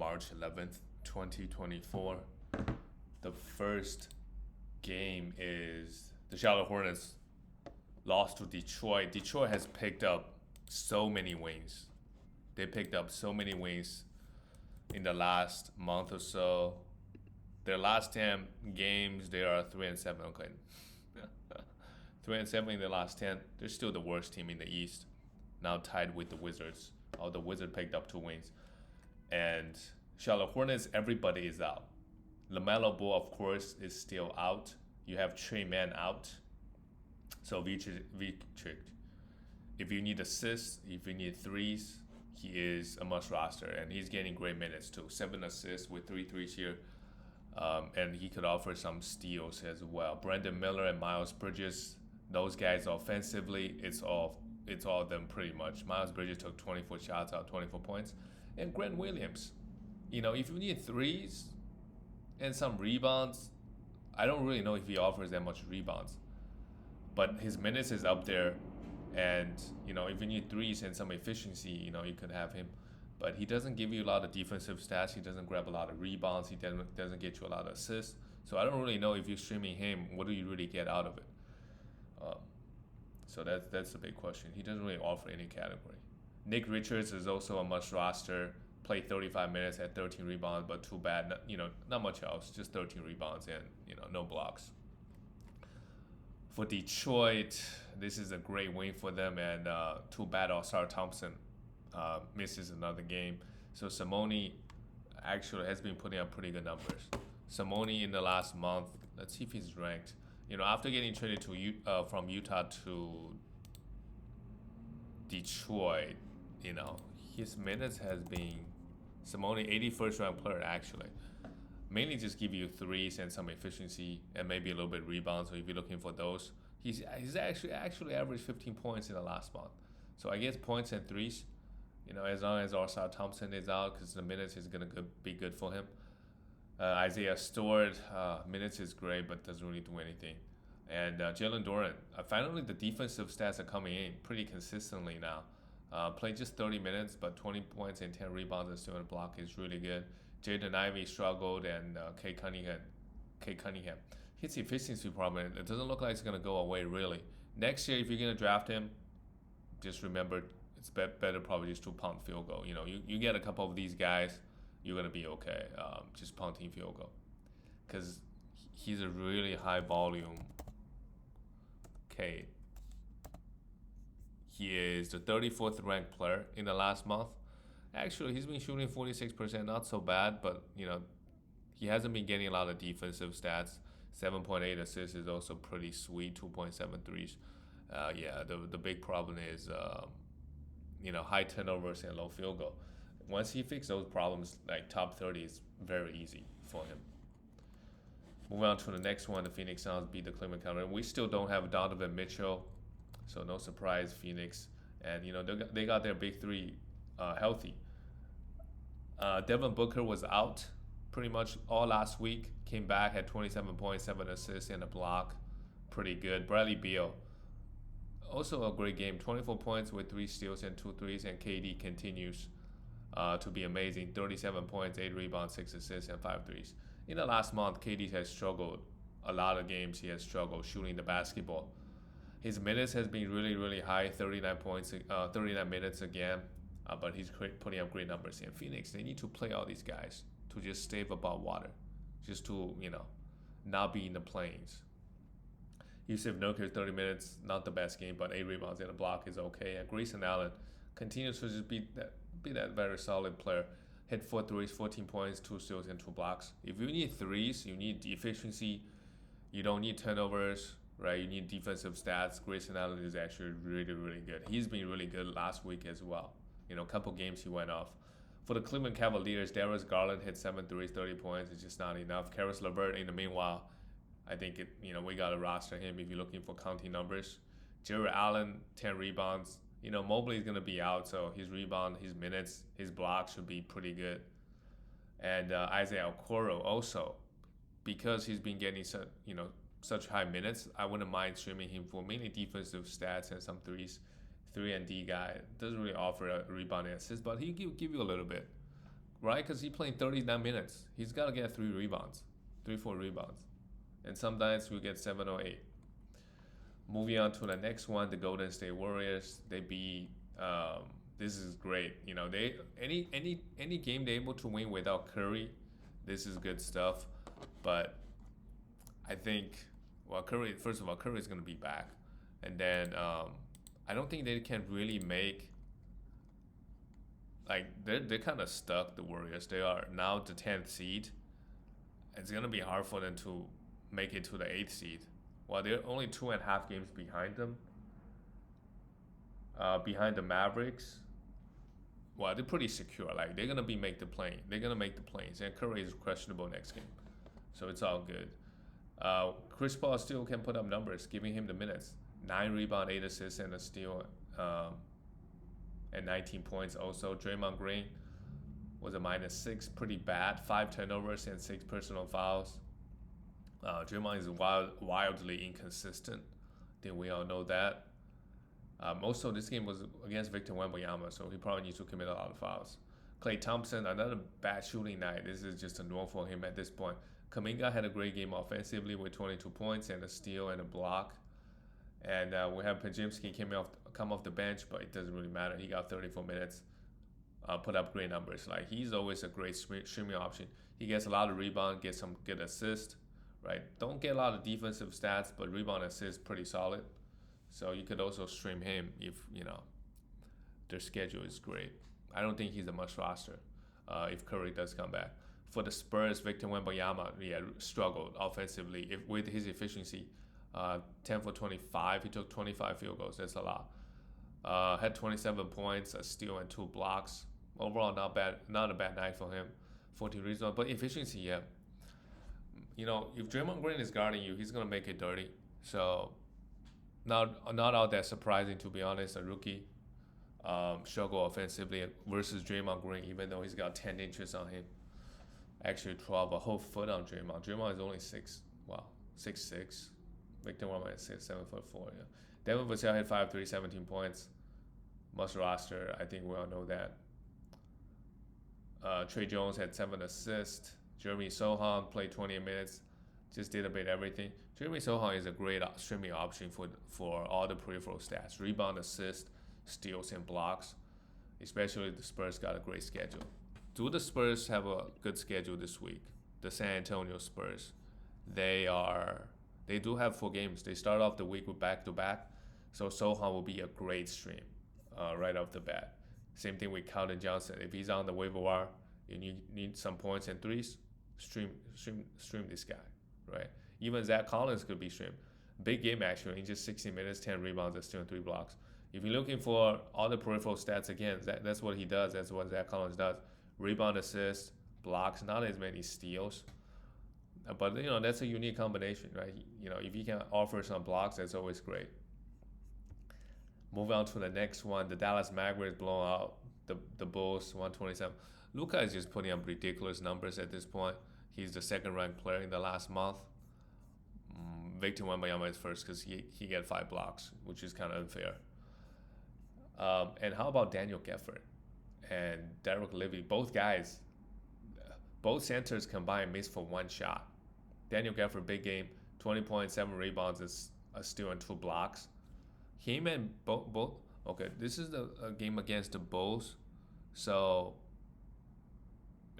March 11th, 2024. The first game is the Charlotte Hornets lost to Detroit. Detroit has picked up so many wins. They picked up so many wins in the last month or so. Their last 10 games, they are 3-7. Okay. 3-7 in the last 10. They're still the worst team in the East. Now tied with the Wizards. Oh, the Wizards picked up 2 wins. And Charlotte Hornets, everybody is out. LaMelo Ball, of course, is still out. You have Trey Mann out. So Vitric, if you need assists, if you need threes, he is a must roster. And he's getting great minutes too. 7 assists with 3 threes here. And he could offer some steals as well. Brandon Miller and Miles Bridges, those guys offensively, it's all of them pretty much. Miles Bridges took 24 shots out, 24 points. And Grant Williams, if you need threes and some rebounds, I don't really know if he offers that much rebounds. But his minutes is up there. And, if you need threes and some efficiency, you could have him. But he doesn't give you a lot of defensive stats. He doesn't grab a lot of rebounds. He doesn't get you a lot of assists. So I don't really know if you're streaming him, what do you really get out of it? So that's the big question. He doesn't really offer any category. Nick Richards is also a must roster. Played 35 minutes at 13 rebounds, but too bad. Not much else. Just 13 rebounds and no blocks. For Detroit, this is a great win for them, and too bad All-Star Thompson misses another game. So Simone actually has been putting up pretty good numbers. Simone in the last month, let's see if he's ranked. After getting traded from Utah to Detroit, his minutes has been Simone 81st ranked player actually. Mainly just give you threes and some efficiency and maybe a little bit rebounds. So if you're looking for those, he's actually averaged 15 points in the last month. So I guess points and threes, as long as All-Star Thompson is out, because the minutes is gonna be good for him. Isaiah Stewart, minutes is great, but doesn't really do anything. And Jalen Duren, finally the defensive stats are coming in pretty consistently now. Played just 30 minutes, but 20 points and 10 rebounds and still in a block is really good. Jaden Ivey struggled, and Kate Cunningham. His efficiency problem, it doesn't look like it's going to go away really. Next year, if you're going to draft him, just remember it's better probably just to punt field goal. You get a couple of these guys, you're going to be okay. Just punting field goal. Because he's a really high volume Kate. He is the 34th ranked player in the last month. Actually, he's been shooting 46%, not so bad, but he hasn't been getting a lot of defensive stats. 7.8 assists is also pretty sweet. 2.7 threes. The big problem is high turnovers and low field goal. Once he fixes those problems, like top 30 is very easy for him. Moving on to the next one, the Phoenix Suns beat the Cleveland Cavaliers. We still don't have Donovan Mitchell, so no surprise, Phoenix. And they got their big three healthy. Devin Booker was out pretty much all last week. Came back at 27 points, 7 assists, and a block. Pretty good. Bradley Beal, also a great game. 24 points with 3 steals and 2 threes. And KD continues to be amazing. 37 points, 8 rebounds, 6 assists, and 5 threes. In the last month, KD has struggled. A lot of games he has struggled shooting the basketball. His minutes has been really, really high. 39 minutes again. But he's putting up great numbers. In Phoenix, they need to play all these guys to just stay above water, just to not be in the plains. Yusuf Nurkic 30 minutes, not the best game, but 8 rebounds and a block is okay. And Grayson Allen continues to just be that very solid player. Hit 4 threes, 14 points, 2 steals, and 2 blocks. If you need threes, you need efficiency. You don't need turnovers, right? You need defensive stats. Grayson Allen is actually really, really good. He's been really good last week as well. A couple games he went off. For the Cleveland Cavaliers, Darius Garland hit 7 threes, 30 points. It's just not enough. Karis LeVert, in the meanwhile, I think we got to roster him if you're looking for counting numbers. Jared Allen, 10 rebounds. Mobley is going to be out, so his rebound, his minutes, his blocks should be pretty good. And Isaiah Okoro also, because he's been getting such high minutes, I wouldn't mind streaming him for mainly defensive stats and some threes. 3 and D guy doesn't really offer a rebound and assist, but he give you a little bit. right? Because he playing 39 minutes. He's got to get 3 rebounds, 3, 4 rebounds. And sometimes we get 7 or 8. Moving on to the next one, the Golden State Warriors. They beat. This is great. They any game they're able to win without Curry. This is good stuff. But I think, well, Curry. First of all, Curry is going to be back, and then I don't think they can really make. Like they're kind of stuck. The Warriors. They are now the 10th seed. It's gonna be hard for them to make it to the 8th seed. Well, they're only 2.5 games behind them. Behind the Mavericks. Well, they're pretty secure. Like they're gonna be make the plane. They're gonna make the planes. And Curry is questionable next game, so it's all good. Chris Paul still can put up numbers, giving him the minutes. 9 rebound, 8 assists, and a steal, and 19 points. Also, Draymond Green was a -6, pretty bad. 5 turnovers and 6 personal fouls. Draymond is wildly inconsistent. I think we all know that. Also, this game was against Victor Wembanyama, so he probably needs to commit a lot of fouls. Klay Thompson, another bad shooting night. This is just a norm for him at this point. Kuminga had a great game offensively with 22 points and a steal and a block. And we have Pajimski come off the bench, but it doesn't really matter. He got 34 minutes, put up great numbers. Like he's always a great streaming option. He gets a lot of rebound, gets some good assist, right? Don't get a lot of defensive stats, but rebound assist pretty solid. So you could also stream him if their schedule is great. I don't think he's a must roster if Curry does come back. For the Spurs, Victor Wembanyama struggled offensively with his efficiency. 10 for 25. He took 25 field goals. That's a lot. Had 27 points, a steal, and 2 blocks. Overall, not bad. Not a bad night for him. 14 rebounds, but efficiency, yeah. If Draymond Green is guarding you, he's gonna make it dirty. So, not all that surprising, to be honest. A rookie struggle offensively versus Draymond Green, even though he's got 10 inches on him. Actually, 12, a whole foot on Draymond. Draymond is only 6'6". Victor Wembanyama is 7'4". Yeah. Devin Vassell hit 5 3, 17 points. Must roster. I think we all know that. Trey Jones had 7 assists. Jeremy Sohan played 20 minutes. Just did a bit everything. Jeremy Sohan is a great streaming option for all the peripheral stats. Rebound, assist, steals, and blocks. Especially the Spurs got a great schedule. Do the Spurs have a good schedule this week? The San Antonio Spurs. They do have 4 games. They start off the week with back-to-back. So Sohan will be a great stream right off the bat. Same thing with Keldon Johnson. If he's on the waiver wire, you need some points and threes, stream this guy, right? Even Zach Collins could be streamed. Big game actually in just 60 minutes, 10 rebounds, and still 3 blocks. If you're looking for all the peripheral stats, again, that's what he does. That's what Zach Collins does. Rebound, assists, blocks, not as many steals. But that's a unique combination, right? If he can offer some blocks, that's always great. Move on to the next one. The Dallas Mavericks blow out the Bulls 127. Luka is just putting up ridiculous numbers at this point. He's the second-ranked player in the last month. Victor Wembanyama is first because he got 5 blocks, which is kind of unfair. And how about Daniel Gafford and Derek Lively? Both centers combined missed for 1 shot. Daniel Gafford, big game, 20 points, 7 rebounds, a steal, and 2 blocks. Him and both. Okay, this is the game against the Bulls, so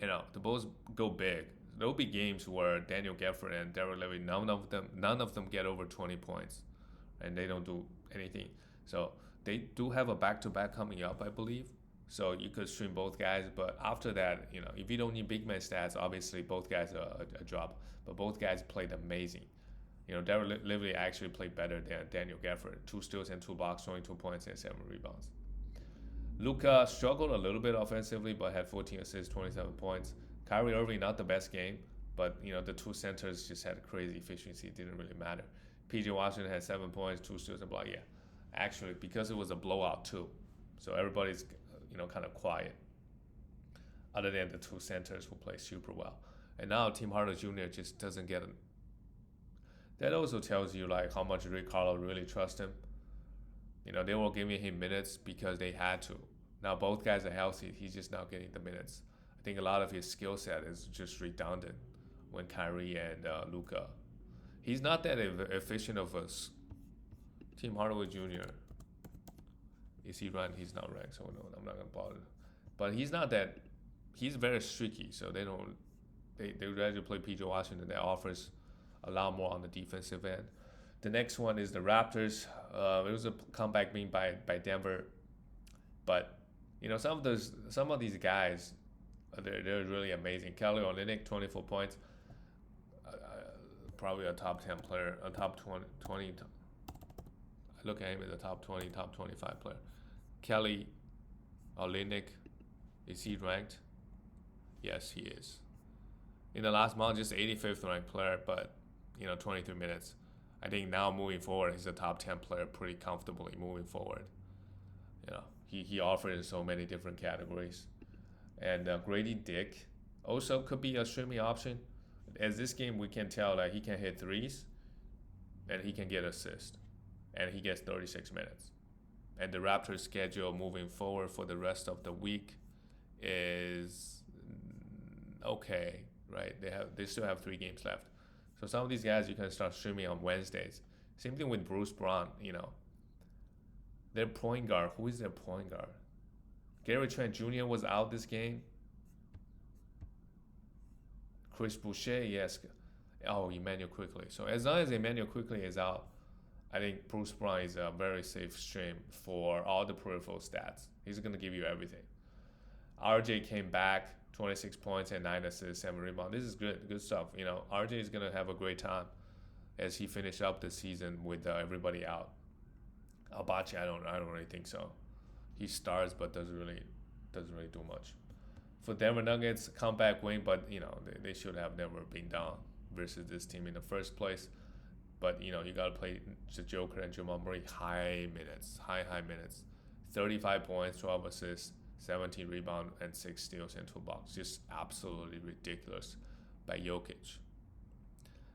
the Bulls go big. There'll be games where Daniel Gafford and Derek Lively, none of them get over 20 points, and they don't do anything. So they do have a back-to-back coming up, I believe. So you could stream both guys, but after that, if you don't need big man stats, obviously both guys are a drop. But both guys played amazing. Derek Lively actually played better than Daniel Gafford. 2 steals and 2 blocks, 22 points and 7 rebounds. Luka struggled a little bit offensively, but had 14 assists, 27 points. Kyrie Irving, not the best game, but the 2 centers just had crazy efficiency. It didn't really matter. PJ Washington had 7 points, 2 steals and block. Yeah, actually, because it was a blowout too, so everybody's kind of quiet. Other than the 2 centers who play super well, and now Tim Hardaway Jr. just doesn't get it. That also tells you how much Rick Carlisle really trusts him. They were giving him minutes because they had to. Now both guys are healthy. He's just not getting the minutes. I think a lot of his skill set is just redundant when Kyrie and Luka. He's not that efficient of us. Tim Hardaway Jr. Is he ranked? He's not ranked, so no, I'm not gonna bother. But he's not that. He's very streaky, so they don't. They rather play PJ Washington that offers a lot more on the defensive end. The next one is the Raptors. It was a comeback being by Denver, but some of these guys, they're really amazing. Kelly Olynyk, 24 points, probably a top 10 player, a top 20. I look at him as a top 20, top 25 player. Kelly Olynyk, is he ranked? Yes, he is. In the last month, just 85th ranked player, but 23 minutes. I think now moving forward, he's a top 10 player pretty comfortably moving forward. He offers so many different categories. And Grady Dick also could be a streaming option. As this game, we can tell that he can hit threes and he can get assists. And he gets 36 minutes. And the Raptors' schedule moving forward for the rest of the week is okay, right? They still have 3 games left. So some of these guys you can start streaming on Wednesdays. Same thing with Bruce Brown, Their point guard, who is their point guard? Gary Trent Jr. was out this game. Chris Boucher, yes. Oh, Emmanuel Quickly. So as long as Emmanuel Quickly is out, I think Bruce Brown is a very safe stream for all the peripheral stats. He's going to give you everything. RJ came back, 26 points and 9 assists, 7 rebounds. This is good stuff. RJ is going to have a great time as he finished up the season with everybody out. Abachi, I don't really think so. He starts but doesn't really do much. For Denver Nuggets, comeback win, but they should have never been down versus this team in the first place. But you gotta play the Joker and Jamal Murray high minutes. 35 points, 12 assists, 17 rebounds, and 6 steals and 2 blocks. Just absolutely ridiculous by Jokic.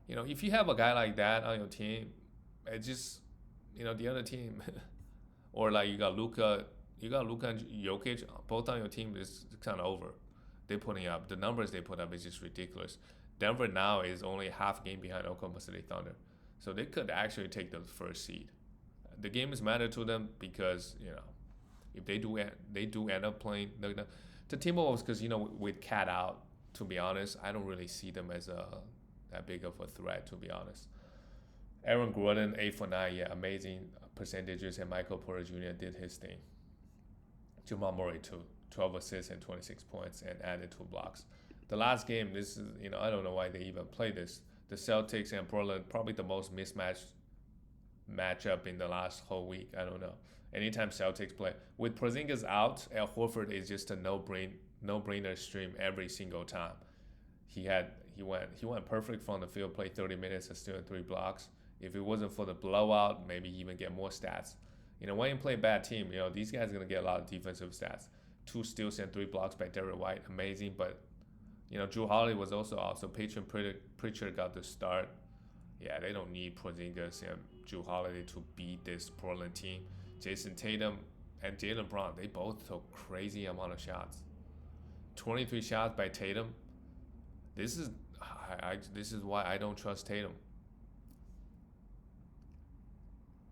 If you have a guy like that on your team, it just the other team, or like you got Luka and Jokic both on your team is kind of over. They're putting up the numbers they put up is just ridiculous. Denver now is only half game behind Oklahoma City Thunder, so they could actually take the first seed. The game is matter to them because if they do end up playing the Timberwolves, because with Cat out, to be honest, I don't really see them as that big of a threat, to be honest. Aaron Gordon, 8 for 9, yeah, amazing percentages, and Michael Porter Jr. did his thing. Jamal Murray too, 12 assists and 26 points, and added 2 blocks. The last game, this is I don't know why they even play this. The Celtics and Portland, probably the most mismatched matchup in the last whole week. I don't know. Anytime Celtics play with Porzingis out, Al Horford is just a no-brainer stream every single time. He went perfect from the field, played 30 minutes, and still 3 blocks. If it wasn't for the blowout, maybe even get more stats. When you play a bad team, these guys are gonna get a lot of defensive stats. 2 steals and 3 blocks by Derrick White, amazing. But Drew Holiday was also out, so Pritchard got the start. Yeah, they don't need Porzingis and Drew Holiday to beat this Portland team. Jason Tatum and Jaylen Brown, they both took crazy amount of shots. 23 shots by Tatum. This is why I don't trust Tatum.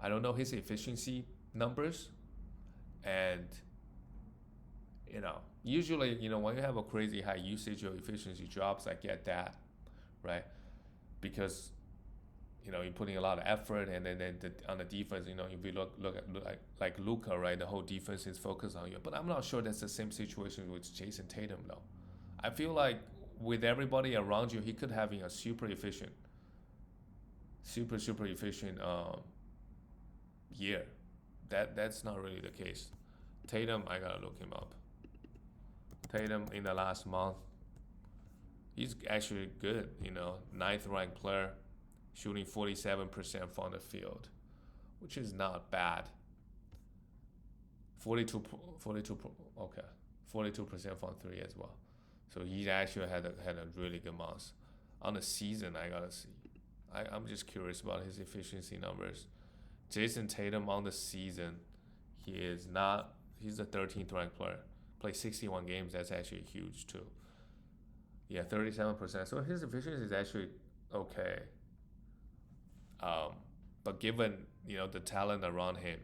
I don't know his efficiency numbers, and usually when you have a crazy high usage, your efficiency drops. I get that, right? Because you're putting a lot of effort, and then on the defense, if you look at like Luka, right, the whole defense is focused on you. But I'm not sure that's the same situation with Jason Tatum though. I feel like with everybody around you, he could have a super efficient year. That's not really the case. Tatum, I gotta look him up. Tatum in the last month, he's actually good. 9th ranked player, shooting 47% from the field, which is not bad. 42% from 3 as well. So he actually had a really good month. On the season, I gotta see. I'm just curious about his efficiency numbers. Jason Tatum on the season, he's the 13th ranked player. Played 61 games, that's actually huge too. Yeah, 37%. So his efficiency is actually okay. Um, but given the talent around him,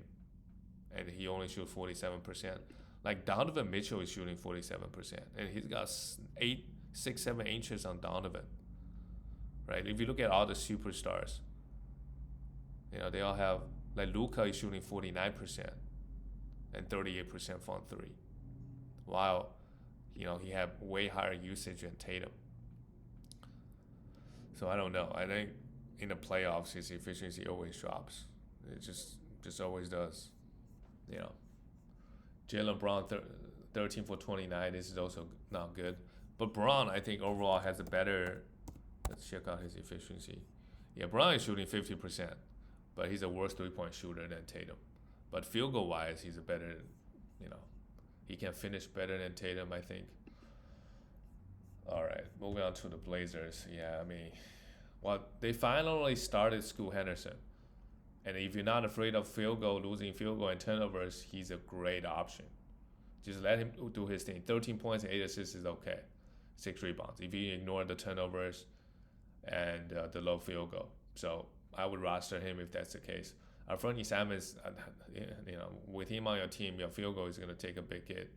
and he only shoots 47%. Like Donovan Mitchell is shooting 47%, and he's got 8, 6, 7 inches on Donovan. Right? If you look at all the superstars, they all have like Luka is shooting 49% and 38% from three, while he had way higher usage than Tatum. So I don't know. I think in the playoffs his efficiency always drops. It just always does. You know, Jalen Brown 13 for 29. This is also not good. But Brown, I think overall has a better. Let's check out his efficiency. Yeah, Brown is shooting 50%, but he's a worse 3-point shooter than Tatum. But field goal wise, he's a better. You know, he can finish better than Tatum, I think. All right, moving on to the Blazers. Yeah, I mean, well, they finally started Scoot Henderson. And if you're not afraid of losing field goal and turnovers, he's a great option. Just let him do his thing. 13 points and 8 assists is okay. 6 rebounds. If you ignore the turnovers and the low field goal. So I would roster him if that's the case. Anthony Simons, with him on your team, your field goal is going to take a big hit.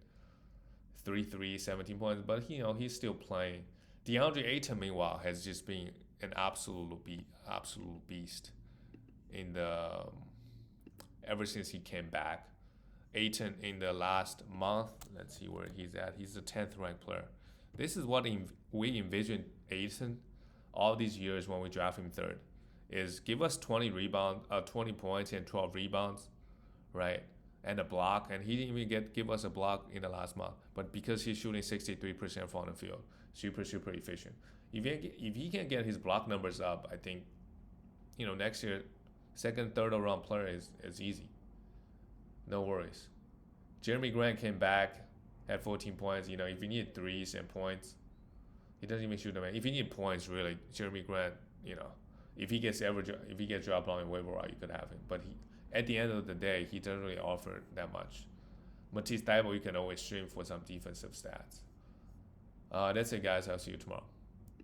3-3, 17 points. But, he's still playing. DeAndre Ayton, meanwhile, has just been an absolute beast in the ever since he came back. Ayton in the last month, let's see where he's at. He's the 10th ranked player. This is what we envisioned Ayton all these years when we draft him third. Is give us 20 points and 12 rebounds, right? And a block, and he didn't even give us a block in the last month. But because he's shooting 63% from the field, super efficient. If he can get his block numbers up, I think, next year, second, third round player is easy. No worries. Jeremy Grant came back, had 14 points. If you need threes and points, he doesn't even shoot them. If you need points, really, Jeremy Grant, if he gets dropped on in waiver wire, you could have him. But at the end of the day, he doesn't really offer that much. Matisse Thybulle, you can always stream for some defensive stats. That's it, guys. I'll see you tomorrow.